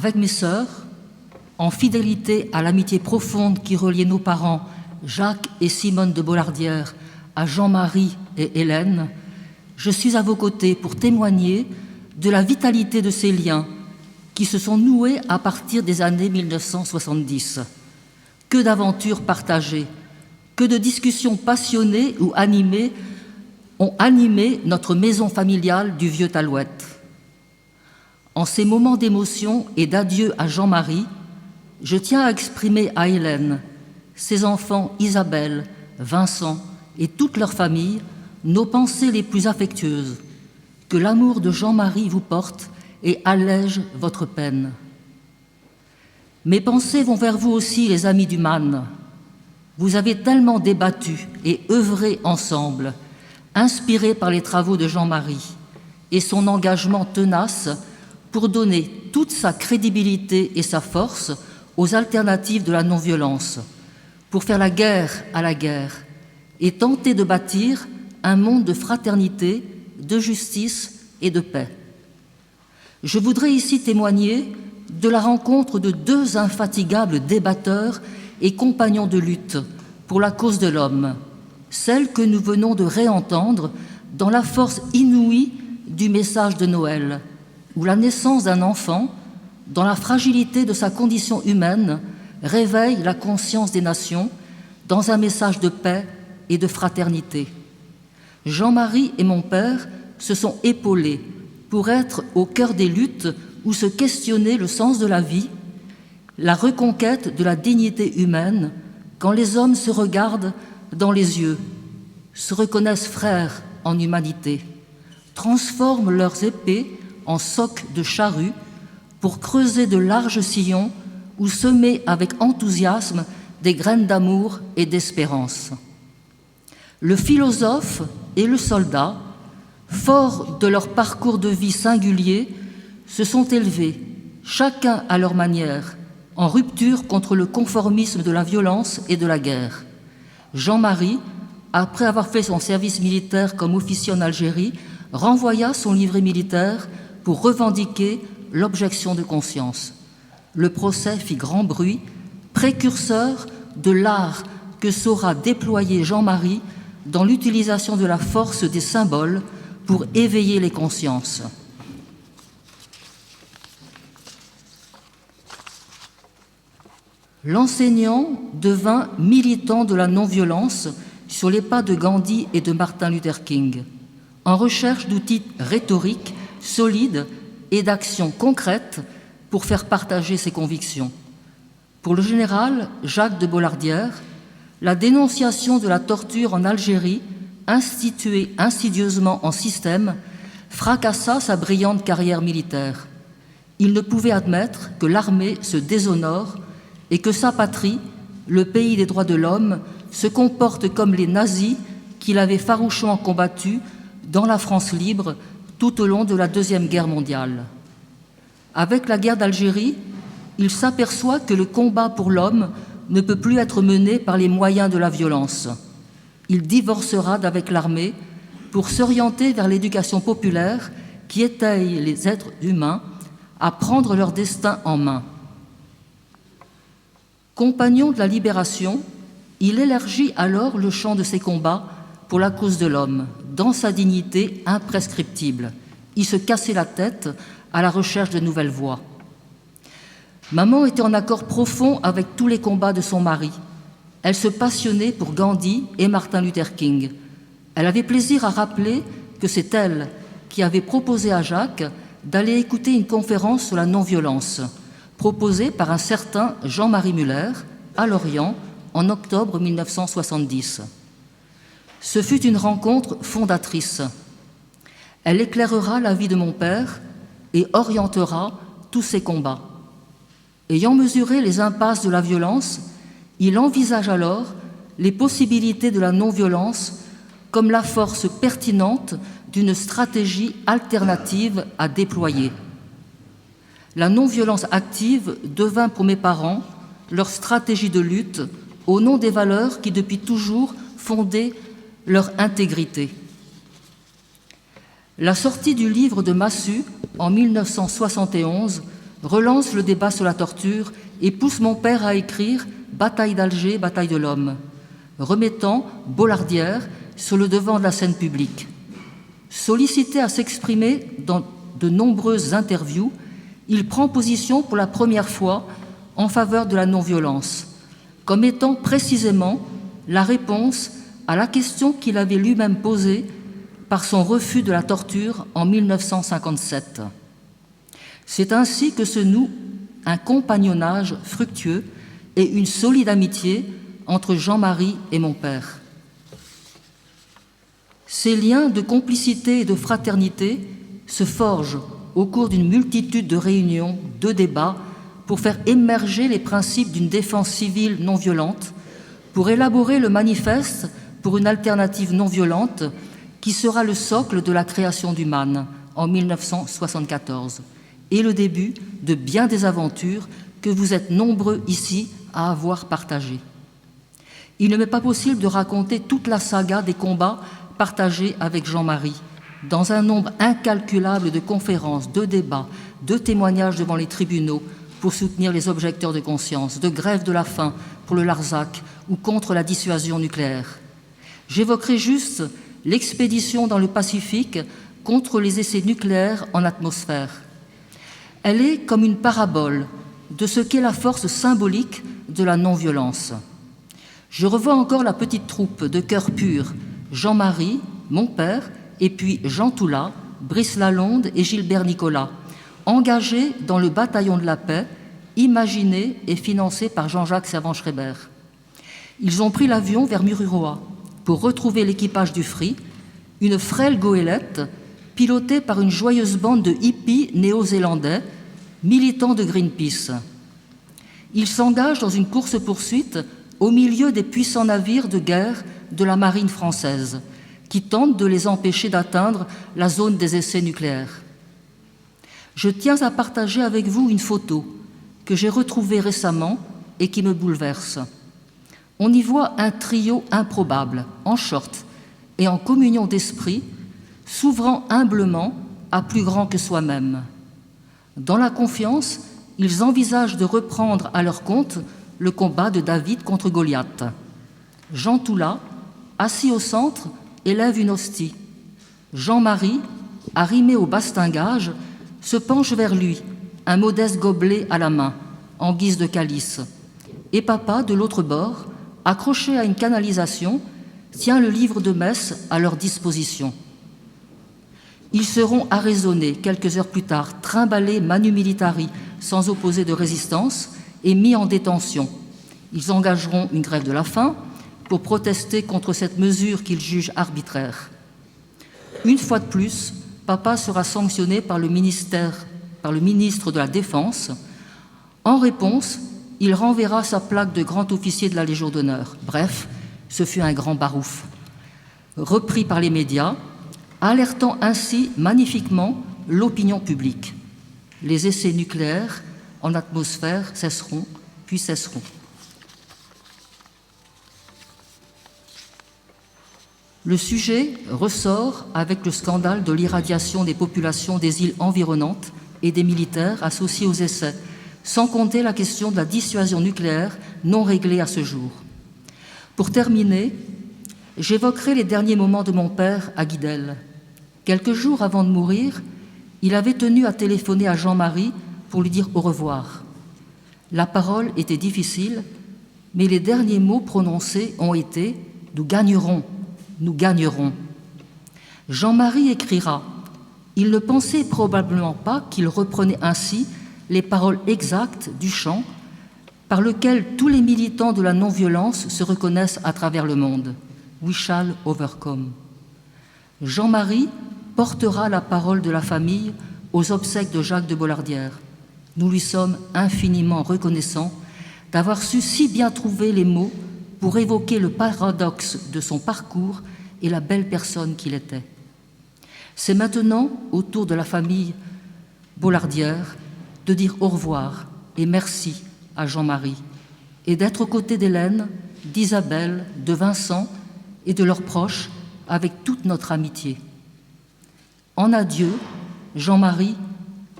Avec mes sœurs, en fidélité à l'amitié profonde qui reliait nos parents, Jacques et Simone de Bollardière, à Jean-Marie et Hélène, je suis à vos côtés pour témoigner de la vitalité de ces liens qui se sont noués à partir des années 1970. Que d'aventures partagées, que de discussions passionnées ou animées ont animé notre maison familiale du Vieux-Talouette. En ces moments d'émotion et d'adieu à Jean-Marie, je tiens à exprimer à Hélène, ses enfants Isabelle, Vincent et toute leur famille nos pensées les plus affectueuses. Que l'amour de Jean-Marie vous porte et allège votre peine. Mes pensées vont vers vous aussi, les amis du MAN. Vous avez tellement débattu et œuvré ensemble, inspirés par les travaux de Jean-Marie et son engagement tenace pour donner toute sa crédibilité et sa force aux alternatives de la non-violence, pour faire la guerre à la guerre et tenter de bâtir un monde de fraternité, de justice et de paix. Je voudrais ici témoigner de la rencontre de deux infatigables débatteurs et compagnons de lutte pour la cause de l'homme, celle que nous venons de réentendre dans la force inouïe du message de Noël, où la naissance d'un enfant, dans la fragilité de sa condition humaine, réveille la conscience des nations dans un message de paix et de fraternité. Jean-Marie et mon père se sont épaulés pour être au cœur des luttes où se questionnait le sens de la vie, la reconquête de la dignité humaine, quand les hommes se regardent dans les yeux, se reconnaissent frères en humanité, transforment leurs épées en socs de charrue pour creuser de larges sillons ou semer avec enthousiasme des graines d'amour et d'espérance. Le philosophe et le soldat, forts de leur parcours de vie singulier, se sont élevés, chacun à leur manière, en rupture contre le conformisme de la violence et de la guerre. Jean-Marie, après avoir fait son service militaire comme officier en Algérie, renvoya son livret militaire pour revendiquer l'objection de conscience. Le procès fit grand bruit, précurseur de l'art que saura déployer Jean-Marie dans l'utilisation de la force des symboles pour éveiller les consciences. L'enseignant devint militant de la non-violence sur les pas de Gandhi et de Martin Luther King, en recherche d'outils rhétoriques solides et d'actions concrètes pour faire partager ses convictions. Pour le général Jacques de Bollardière, la dénonciation de la torture en Algérie, instituée insidieusement en système, fracassa sa brillante carrière militaire. Il ne pouvait admettre que l'armée se déshonore et que sa patrie, le pays des droits de l'homme, se comporte comme les nazis qu'il avait farouchement combattus dans la France libre tout au long de la Deuxième Guerre mondiale. Avec la guerre d'Algérie, il s'aperçoit que le combat pour l'homme ne peut plus être mené par les moyens de la violence. Il divorcera d'avec l'armée pour s'orienter vers l'éducation populaire qui étaye les êtres humains à prendre leur destin en main. Compagnon de la libération, il élargit alors le champ de ses combats pour la cause de l'homme, dans sa dignité imprescriptible. Il se cassait la tête à la recherche de nouvelles voies. Maman était en accord profond avec tous les combats de son mari. Elle se passionnait pour Gandhi et Martin Luther King. Elle avait plaisir à rappeler que c'est elle qui avait proposé à Jacques d'aller écouter une conférence sur la non-violence, proposée par un certain Jean-Marie Muller à Lorient en octobre 1970. Ce fut une rencontre fondatrice. Elle éclairera la vie de mon père et orientera tous ses combats. Ayant mesuré les impasses de la violence, il envisage alors les possibilités de la non-violence comme la force pertinente d'une stratégie alternative à déployer. La non-violence active devint pour mes parents leur stratégie de lutte au nom des valeurs qui depuis toujours fondaient leur intégrité. La sortie du livre de Massu en 1971 relance le débat sur la torture et pousse mon père à écrire « Bataille d'Alger, bataille de l'homme », remettant Bollardière sur le devant de la scène publique. Sollicité à s'exprimer dans de nombreuses interviews, il prend position pour la première fois en faveur de la non-violence, comme étant précisément la réponse à la question qu'il avait lui-même posée par son refus de la torture en 1957. C'est ainsi que se noue un compagnonnage fructueux et une solide amitié entre Jean-Marie et mon père. Ces liens de complicité et de fraternité se forgent au cours d'une multitude de réunions, de débats, pour faire émerger les principes d'une défense civile non violente, pour élaborer le manifeste pour une alternative non violente qui sera le socle de la création du MAN en 1974 et le début de bien des aventures que vous êtes nombreux ici à avoir partagées. Il ne m'est pas possible de raconter toute la saga des combats partagés avec Jean-Marie, dans un nombre incalculable de conférences, de débats, de témoignages devant les tribunaux pour soutenir les objecteurs de conscience, de grèves de la faim pour le Larzac ou contre la dissuasion nucléaire. J'évoquerai juste l'expédition dans le Pacifique contre les essais nucléaires en atmosphère. Elle est comme une parabole de ce qu'est la force symbolique de la non-violence. Je revois encore la petite troupe de cœur pur, Jean-Marie, mon père, et puis Jean Toulat, Brice Lalonde et Gilbert Nicolas, engagés dans le bataillon de la paix, imaginé et financé par Jean-Jacques Servan-Schreiber. Ils ont pris l'avion vers Mururoa pour retrouver l'équipage du Free, une frêle goélette pilotée par une joyeuse bande de hippies néo-zélandais, militants de Greenpeace. Ils s'engagent dans une course-poursuite au milieu des puissants navires de guerre de la marine française, qui tentent de les empêcher d'atteindre la zone des essais nucléaires. Je tiens à partager avec vous une photo que j'ai retrouvée récemment et qui me bouleverse. On y voit un trio improbable, en short et en communion d'esprit, s'ouvrant humblement à plus grand que soi-même. Dans la confiance, ils envisagent de reprendre à leur compte le combat de David contre Goliath. Jean Toulat, assis au centre, élève une hostie. Jean-Marie, arrimé au bastingage, se penche vers lui, un modeste gobelet à la main, en guise de calice. Et papa, de l'autre bord, accroché à une canalisation, tient le livre de messe à leur disposition. Ils seront arraisonnés quelques heures plus tard, trimballés manu militari, sans opposer de résistance, et mis en détention. Ils engageront une grève de la faim pour protester contre cette mesure qu'ils jugent arbitraire. Une fois de plus, papa sera sanctionné par le ministre de la Défense. En réponse, il renverra sa plaque de grand officier de la Légion d'honneur. Bref, ce fut un grand barouf. Repris par les médias, alertant ainsi magnifiquement l'opinion publique. Les essais nucléaires en atmosphère cesseront, puis cesseront. Le sujet ressort avec le scandale de l'irradiation des populations des îles environnantes et des militaires associés aux essais, sans compter la question de la dissuasion nucléaire non réglée à ce jour. Pour terminer, j'évoquerai les derniers moments de mon père à Guidel. Quelques jours avant de mourir, il avait tenu à téléphoner à Jean-Marie pour lui dire au revoir. La parole était difficile, mais les derniers mots prononcés ont été « Nous gagnerons, nous gagnerons ». Jean-Marie écrira « Il ne pensait probablement pas qu'il reprenait ainsi les paroles exactes du chant par lequel tous les militants de la non-violence se reconnaissent à travers le monde. We shall overcome. Jean-Marie portera la parole de la famille aux obsèques de Jacques de Bollardière. Nous lui sommes infiniment reconnaissants d'avoir su si bien trouver les mots pour évoquer le paradoxe de son parcours et la belle personne qu'il était. C'est maintenant, autour de la famille Bollardière, de dire au revoir et merci à Jean-Marie et d'être aux côtés d'Hélène, d'Isabelle, de Vincent et de leurs proches avec toute notre amitié. En adieu, Jean-Marie,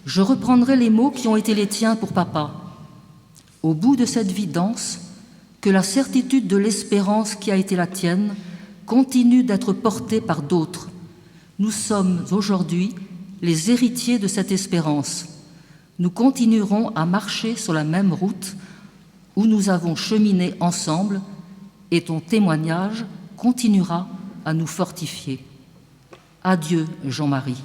Je reprendrai les mots qui ont été les tiens pour papa. Au bout de cette vie dense, que la certitude de l'espérance qui a été la tienne continue d'être portée par d'autres. Nous sommes aujourd'hui les héritiers de cette espérance. Nous continuerons à marcher sur la même route où nous avons cheminé ensemble et ton témoignage continuera à nous fortifier. Adieu, Jean-Marie.